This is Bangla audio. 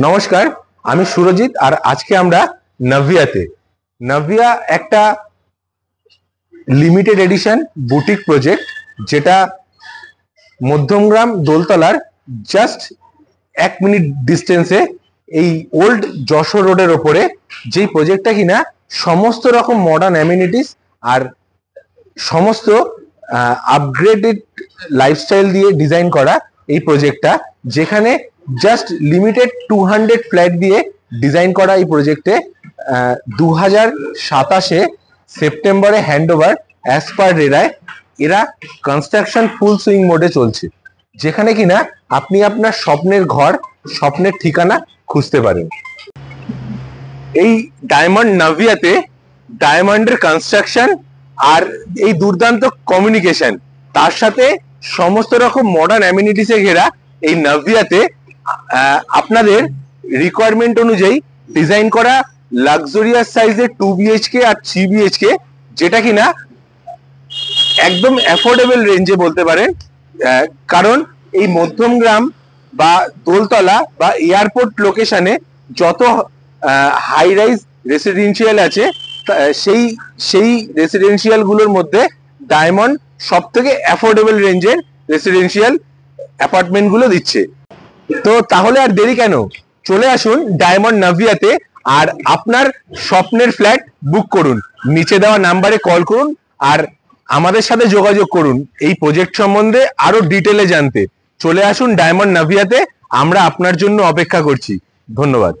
নমস্কার, আমি সুরজিৎ। আর আজকে আমরা নাভিয়াতে নাভিয়া একটা লিমিটেড এডিশন বুটিক প্রজেক্ট, যেটা মধ্যমগ্রাম দোলতলার জাস্ট 1 মিনিট ডিস্টেন্সে এই ওল্ড যশোর রোডের ওপরে, যেই প্রজেক্টটা কিনা সমস্ত রকম মডার্ন অ্যামিনিটিস আর সমস্ত আপগ্রেডেড লাইফস্টাইল দিয়ে ডিজাইন করা এই প্রজেক্টটা, যেখানে জাস্ট লিমিটেড 200 ফ্ল্যাট দিয়ে ডিজাইন করা এই প্রজেক্টে 2027 সেপ্টেম্বরে হ্যান্ডওভার অ্যাজ পার রেরায়। এরা কনস্ট্রাকশন ফুল সুইং মোডে চলছে, যেখানে কিনা আপনি আপনার স্বপ্নের ঘর, স্বপ্নের ঠিকানা খুঁজতে পারেন। এই ডায়মন্ড নাভিয়াতে ডায়মন্ডের কনস্ট্রাকশন আর এই দুর্দান্ত কমিউনিকেশন, তার সাথে সমস্ত রকম মডার্ন অ্যামিনিটিসে ঘেরা এই নাভিয়াতে আপনাদের রিকোয়ারমেন্ট অনুযায়ী ডিজাইন করা লাক্সারিয়াস সাইজের 2 BHK আর 3 BHK, যেটা কিনা একদম অ্যাফোর্ডেবল রেঞ্জে বলতে পারেন। কারণ এই মধ্যমগ্রাম বা দোলতলা বা এয়ারপোর্ট লোকেশনে যত হাই রাইজ রেসিডেন্সিয়াল আছে, সেই রেসিডেন্সিয়াল গুলোর মধ্যে ডায়মন্ড সব থেকে অ্যাফোর্ডেবল রেঞ্জের রেসিডেন্সিয়াল অ্যাপার্টমেন্ট গুলো দিচ্ছে। তো তাহলে আর দেরি কেন, চলে আসুন ডায়মন্ড নাভিয়াতে আর আপনার স্বপ্নের ফ্ল্যাট বুক করুন। নিচে দেওয়া নাম্বারে কল করুন আর আমাদের সাথে যোগাযোগ করুন এই প্রজেক্ট সম্বন্ধে আরো ডিটেলে জানতে। চলে আসুন ডায়মন্ড নাভিয়াতে, আমরা আপনার জন্য অপেক্ষা করছি। ধন্যবাদ।